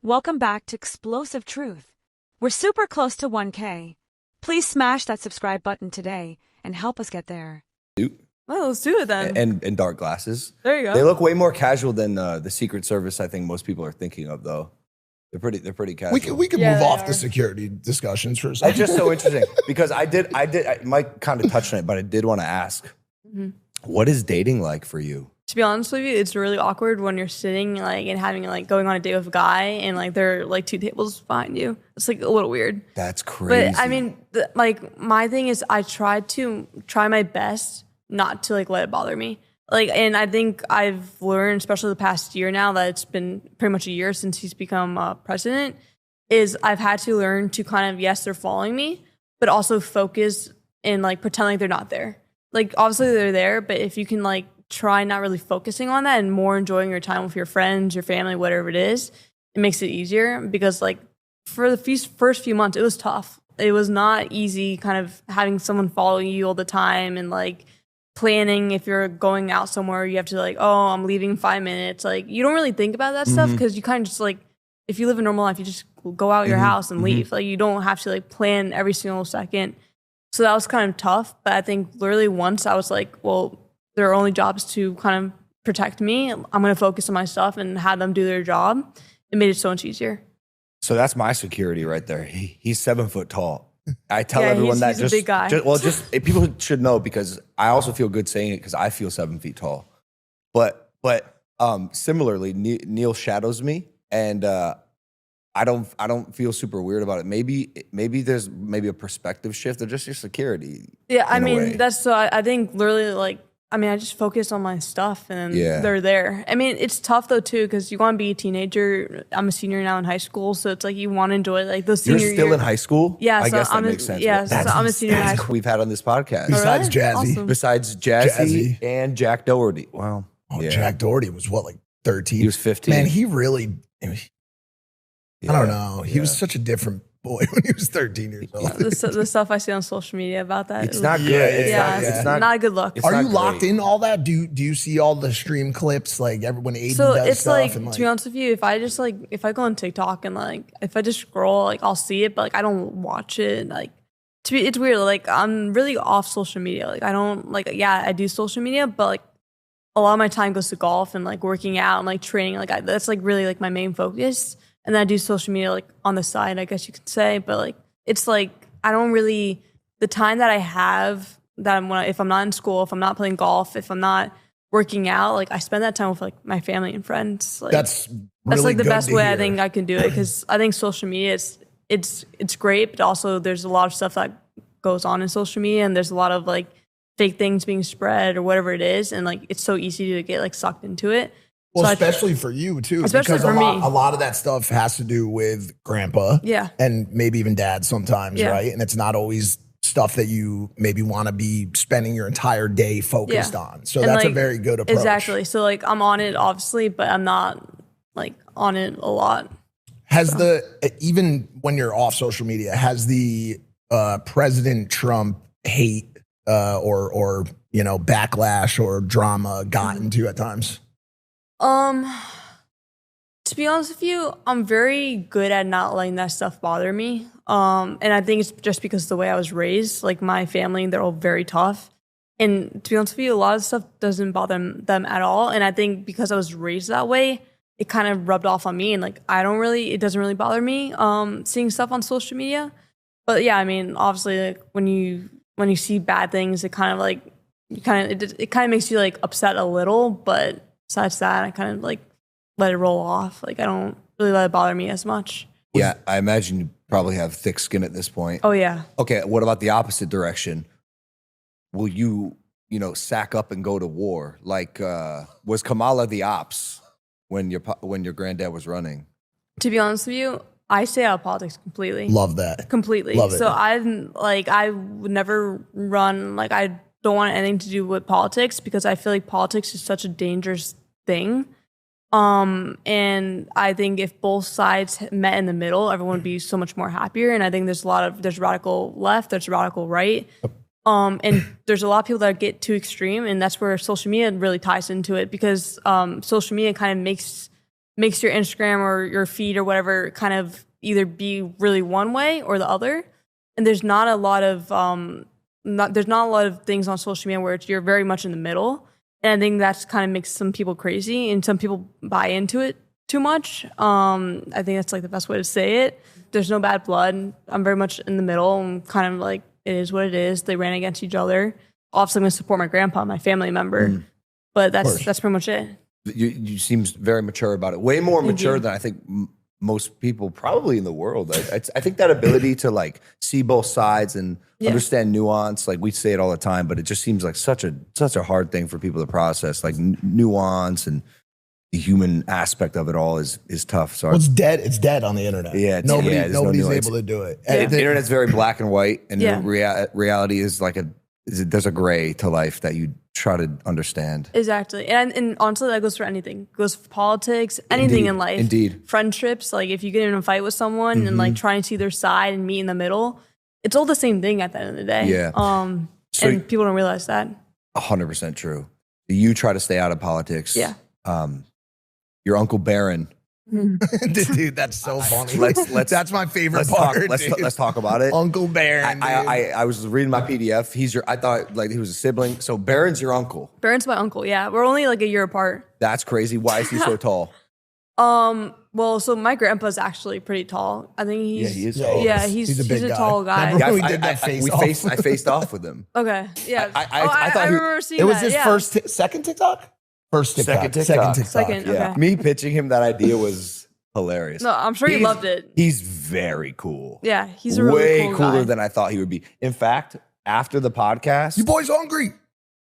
Welcome back to Explosive Truth. We're super close to 1K. Please smash that subscribe button today and help us get there. Well, let's do it then. And dark glasses. There you go. They look way more casual than the Secret Service. I think most people are thinking of, though. They're pretty casual. We could move off the security discussions for a second. It's just so interesting because I Mike kind of touched on it, but I did want to ask, what is dating like for you? To be honest with you, it's really awkward when you're sitting and having going on a date with a guy and they're 2 tables behind you. It's a little weird. That's crazy. But I mean, my thing is I try my best not to let it bother me. And I think I've learned, especially the past year now that it's been pretty much a year since he's become president, is I've had to learn to kind of, yes, they're following me, but also focus and pretend like they're not there. Obviously they're there, but if you can try not really focusing on that and more enjoying your time with your friends, your family, whatever it is, it makes it easier because for the first few months, it was tough. It was not easy kind of having someone following you all the time and planning if you're going out somewhere, you have to oh, I'm leaving in 5 minutes. You don't really think about that stuff because you kind of just if you live a normal life, you just go out your house and leave. You don't have to plan every single second. So that was kind of tough. But I think literally once I was well, their only job is to kind of protect me. I'm going to focus on my stuff and have them do their job. It made it so much easier. So that's my security right there. He's 7 foot tall. I tell everyone he's a big guy. People should know because I also feel good saying it because I feel 7 feet tall. But similarly, Neil shadows me, and I don't feel super weird about it. Maybe there's a perspective shift or just your security. Yeah, I mean that's so. I think literally I just focus on my stuff and they're there. I mean, it's tough though too because you want to be a teenager. I'm a senior now in high school, so it's you want to enjoy those senior years. You're still in high school? Yeah, I guess that makes sense. Yeah, so I'm a senior in high school. We've had on this podcast. Besides really? Jazzy. Awesome. Besides Jazzy and Jack Doherty. Wow. Oh, yeah. Jack Doherty was 13? He was 15. Man, he really, I don't know. He was such a different boy when he was 13 years old. The stuff I see on social media about that. It's not good. It's not a good look. Are you locked in all that? Do you see all the stream clips everyone Aiden does stuff? To be honest with you, if I just if I go on TikTok and if I just scroll, I'll see it, but I don't watch it. It's weird. I'm really off social media. I don't I do social media, but a lot of my time goes to golf and working out and training. That's really my main focus. And then I do social media on the side, I guess you could say. But it's I don't really, the time that I have that if I'm not in school, if I'm not playing golf, if I'm not working out, I spend that time with my family and friends. That's the best way I think I can do it because I think social media it's great, but also there's a lot of stuff that goes on in social media and there's a lot of fake things being spread or whatever it is, and it's so easy to get sucked into it. Well, so especially for you too, especially because for me. A lot of that stuff has to do with grandpa, and maybe even dad sometimes, right? And it's not always stuff that you maybe want to be spending your entire day focused on. So and that's a very good approach. Exactly. So I'm on it obviously, but I'm not on it a lot. Has even when you're off social media, has the President Trump hate or backlash or drama gotten to you at times? To be honest with you, I'm very good at not letting that stuff bother me. And I think it's just because of the way I was raised. My family, they're all very tough. And to be honest with you, a lot of stuff doesn't bother them at all. And I think because I was raised that way, it kind of rubbed off on me. And it doesn't really bother me seeing stuff on social media. But yeah, I mean, obviously, when you see bad things, it kind of it kind of makes you upset a little. But besides that, I kind of let it roll off. I don't really let it bother me as much. Yeah, I imagine you probably have thick skin at this point. Oh yeah. Okay, what about the opposite direction? Will you, sack up and go to war? Was Kamala the ops when your granddad was running? To be honest with you, I stay out of politics completely. Love that. Completely. Love it. So I would never run. I don't want anything to do with politics because I feel politics is such a dangerous thing. And I think if both sides met in the middle, everyone would be so much more happier. And I think there's radical left, there's radical right. And there's a lot of people that get too extreme, and that's where social media really ties into it because social media kind of makes makes your Instagram or your feed or whatever kind of either be really one way or the other. And there's not a lot of there's not a lot of things on social media where you're very much in the middle. And I think that's kind of makes some people crazy and some people buy into it too much. I think that's like the best way to say it. There's no bad blood. I'm very much in the middle. I'm kind of like, it is what it is. They ran against each other. Obviously, I'm going to support my grandpa, my family member. But that's pretty much it. You seem very mature about it. Way more mature than I think most people probably in the world. I think that ability to like see both sides and understand nuance, like we say it all the time, but it just seems like such a hard thing for people to process. Like nuance and the human aspect of it all is tough. So it's dead. It's dead on the internet. Yeah, nobody's able to do it. The internet's very black and white, and reality is like there's a gray to life that you try to understand. Exactly. And honestly, that goes for anything. It goes for politics, anything in life. Indeed. Friendships, like if you get in a fight with someone and like trying to see their side and meet in the middle, it's all the same thing at the end of the day. Yeah. So and people don't realize that. 100% true. You try to stay out of politics. Yeah. Your Uncle Barron. Dude, that's so funny. Let's that's my favorite part. Let's talk about it. Uncle Barron. I was reading my PDF. I thought like he was a sibling. So Barron's your uncle. Barron's my uncle. Yeah, we're only like a year apart. That's crazy. Why is he so tall? Well, so my grandpa's actually pretty tall. I think he's he's a big guy. Tall guy. Remember when we did that face off? I faced off with him. Okay, yeah. I thought I remember seeing that. It was his second TikTok. First TikTok. Second TikTok. Second, yeah. okay. Me pitching him that idea was hilarious. No, I'm sure he loved it. He's very cool. Yeah, he's a really way cool cooler guy. than I thought he would be. In fact, after the podcast, you boys hungry?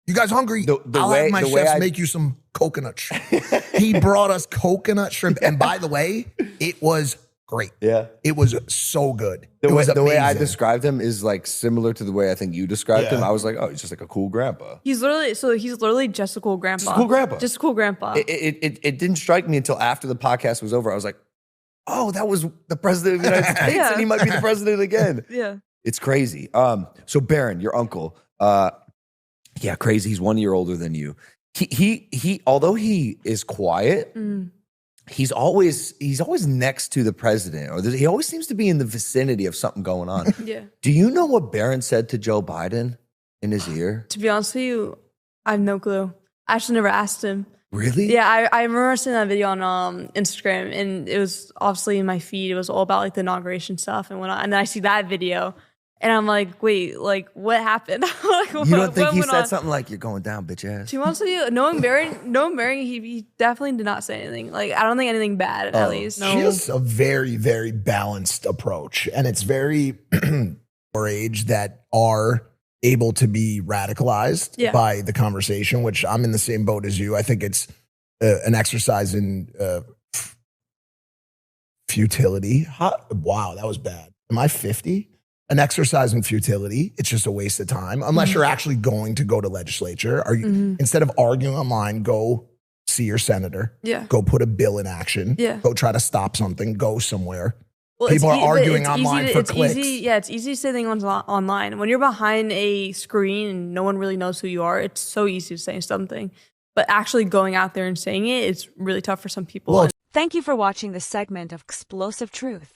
You guys hungry? I'll have my chefs make you some coconut shrimp. He brought us coconut shrimp, and by the way, it was great. Yeah, it was so good. The way I described him is like similar to the way I think you described him. I was like, oh, he's just like a cool grandpa. He's literally just a cool grandpa. Just a cool grandpa. Just a cool grandpa. It didn't strike me until after the podcast was over. I was like, oh, that was the president of the United States, and he might be the president again. Yeah, it's crazy. So Barron, your uncle, crazy. He's 1 year older than you. He although he is quiet. He's always next to the president, or he always seems to be in the vicinity of something going on. Yeah. Do you know what Barron said to Joe Biden in his ear? To be honest with you, I have no clue. I actually never asked him. Really? Yeah, I remember seeing that video on Instagram, and it was obviously in my feed. It was all about like the inauguration stuff and whatnot. And then I see that video, and I'm like, wait, like what happened? Like, you don't think he said something like, "You're going down, bitch ass"? To be honest with you, knowing Barron, he definitely did not say anything. Like I don't think anything bad, at least. No. She has a very, very balanced approach, and it's very our age that are able to be radicalized by the conversation. Which I'm in the same boat as you. I think it's an exercise in futility. Wow, that was bad. Am I 50? An exercise in futility. It's just a waste of time. Unless you're actually going to go to legislature. Are you instead of arguing online, go see your senator. Yeah. Go put a bill in action. Yeah. Go try to stop something. Go somewhere. Well, People are arguing online for clicks. It's easy to say things online. When you're behind a screen and no one really knows who you are, it's so easy to say something. But actually going out there and saying it, it's really tough for some people. Well, thank you for watching this segment of Explosive Truth.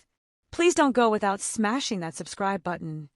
Please don't go without smashing that subscribe button.